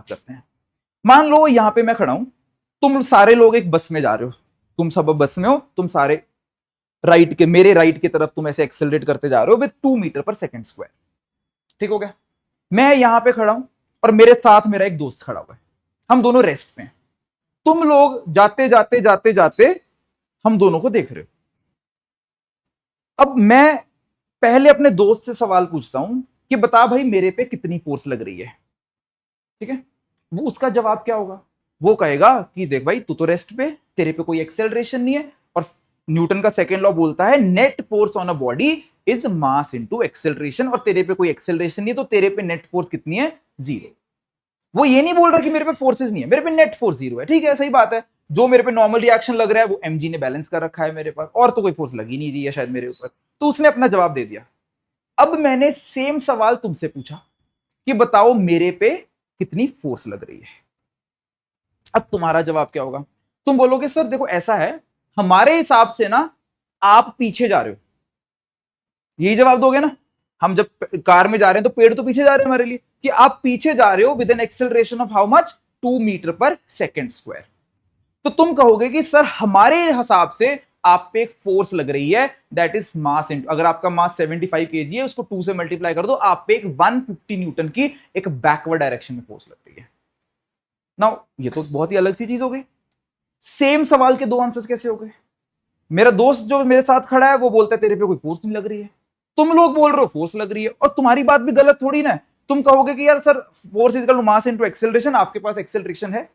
बात करते हैं। मान लो यहां पे मैं खड़ा हूं, तुम सारे लोग एक बस में जा रहे हो, तुम सब बस में हो, तुम सारे मेरे राइट की तरफ तुम ऐसे एक्सेलरेट करते जा रहे हो विद 2 मीटर पर सेकेंड स्क्वायर। ठीक हो गया। मैं यहां पे खड़ा हूं और मेरे साथ मेरा एक दोस्त खड़ा हुआ है, हम दोनों रेस्ट पे हैं। तुम लोग जाते जाते जाते जाते हम दोनों को देख रहे हो। अब मैं पहले अपने दोस्त से सवाल पूछता हूं कि बता भाई मेरे पे कितनी फोर्स लग रही है। ठीक है, वो उसका जवाब क्या होगा? वो कहेगा कि देख भाई तू तो रेस्ट पे, तेरे पे कोई एक्सेलरेशन नहीं है, और न्यूटन का सेकेंड लॉ बोलता है net force on a body is mass into acceleration, और तेरे पे कोई एक्सेलरेशन नहीं है तो तेरे पे नेट फोर्स कितनी है? 0। वो ये नहीं बोल रहा कि मेरे पे फोर्सेस नहीं है, मेरे पे नेट फोर्स 0 है। ठीक है, सही बात है। जो मेरे पे नॉर्मल रिएक्शन लग रहा है वो mg ने बैलेंस कर रखा है मेरे पास, और तो कोई फोर्स लगी नहीं रही है शायद मेरे ऊपर, तो उसने अपना जवाब दे दिया। अब मैंने सेम सवाल तुमसे पूछा कि बताओ मेरे पे कितनी फोर्स लग रही है। अब तुम्हारा जवाब क्या होगा? तुम बोलोगे सर देखो ऐसा है, हमारे हिसाब से ना आप पीछे जा रहे हो। यही जवाब दोगे ना? हम जब कार में जा रहे हैं तो पेड़ तो पीछे जा रहे हैं हमारे लिए, कि आप पीछे जा रहे हो with an acceleration of how much? 2 metre पर सेकेंड स्क्वायर। तो तुम कहोगे कि सर हमारे हिसाब से आप पे एक फोर्स लग रही है दैट इज मास इनटू, अगर आपका मास 75 केजी है उसको 2 से मल्टीप्लाई कर दो, आप पे एक 150 न्यूटन की एक बैकवर्ड डायरेक्शन में फोर्स लग रही है। नाउ ये तो बहुत ही अलग सी चीज हो गई। सेम सवाल के दो आंसर्स कैसे हो गए? मेरा दोस्त जो मेरे साथ खड़ा है वो बोलता है तेरे पे कोई फोर्स नहीं लग रही है, तुम लोग बोल रहे हो फोर्स लग रही है, और तुम्हारी बात भी गलत थोड़ी ना है। तुम कहोगे कि यार sir force is equal to mass into acceleration, आपके पास एक्सेलरेशन है।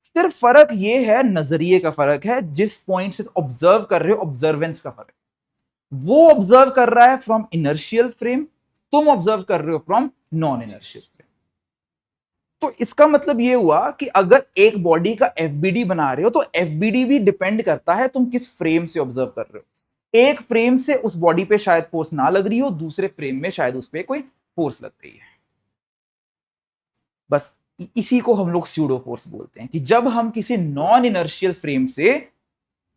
सिर्फ फर्क ये है, नजरिए का फर्क है, जिस पॉइंट से ऑब्जर्व कर रहे हो, ऑब्जर्वेंस का फर्क। वो ऑब्जर्व कर रहा है फ्रॉम इनर्शियल फ्रेम, तुम ऑब्जर्व कर रहे हो फ्रॉम नॉन इनर्शियल फ्रेम। तो इसका मतलब ये हुआ कि अगर एक बॉडी का एफबीडी बना रहे हो तो एफबीडी भी डिपेंड करता है तुम किस फ्रेम से ऑब्जर्व कर रहे हो। एक फ्रेम से उस बॉडी पे शायद फोर्स ना लग रही हो, दूसरे फ्रेम में शायद उस पर कोई फोर्स लग रही है। बस इसी को हम लोग स्यूडो फोर्स बोलते हैं, कि जब हम किसी नॉन इनर्शियल फ्रेम से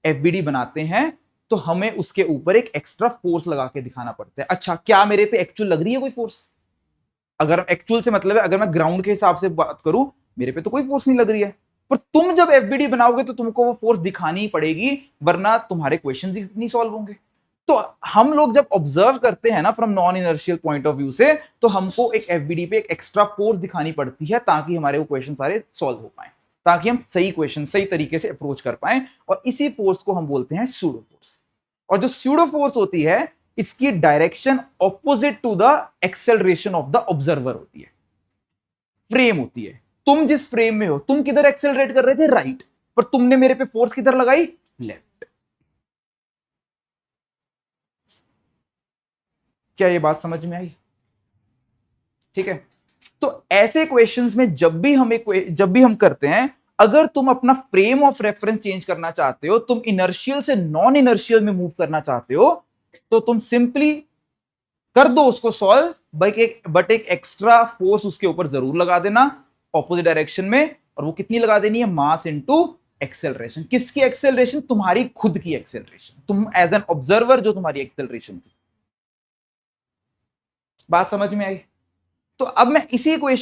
एफबीडी बनाते हैं तो हमें उसके ऊपर एक एक्स्ट्रा फोर्स लगा के दिखाना पड़ता है। अच्छा, क्या मेरे पे एक्चुअल लग रही है कोई फोर्स? अगर एक्चुअल से मतलब है, अगर मैं ग्राउंड के हिसाब से बात करूं, मेरे पे तो कोई फोर्स नहीं लग रही है, पर तुम जब एफबीडी बनाओगे तो तुमको वो फोर्स दिखानी ही पड़ेगी, वरना तुम्हारे क्वेश्चंस ही नहीं सॉल्व होंगे। तो हम लोग जब ऑब्जर्व करते हैं ना from non inertial point of view से, तो हमको एक एफबीडी पे एक एक्स्ट्रा फोर्स दिखानी पड़ती है ताकि हमारे वो क्वेश्चन सारे सॉल्व हो पाए, ताकि हम सही क्वेश्चन सही तरीके से अप्रोच कर पाए, और इसी फोर्स को हम बोलते हैं स्यूडो फोर्स। और जो स्यूडो फोर्स होती है, इसकी direction opposite to the acceleration of the observer होती है। फ्रेम होती है, तुम जिस फ्रेम में हो, तुम किधर एक्सेलरेट कर रहे थे? राइट, पर तुमने मेरे पे फोर्स किधर लगाई? लेफ्ट। क्या ये बात समझ में आई? ठीक है, तो ऐसे क्वेश्चंस में जब भी हम करते हैं, अगर तुम अपना फ्रेम ऑफ रेफरेंस चेंज करना चाहते हो, तुम इनर्शियल से नॉन इनर्शियल में मूव करना चाहते हो, तो तुम सिंपली कर दो उसको सॉल्व, बट एक एक्स्ट्रा फोर्स उसके ऊपर जरूर लगा देना ऑपोजिट डायरेक्शन में, और वो कितनी लगा देनी है? मास इनटू एक्सेलरेशन। किसकी एक्सेलरेशन? तुम्हारी खुद की एक्सेलरेशन, तुम एज एन ऑब्जर्वर जो तुम्हारी एक्सेलरेशन थी। बात समझ में आई? तो अब मैं इसी क्वेश्चन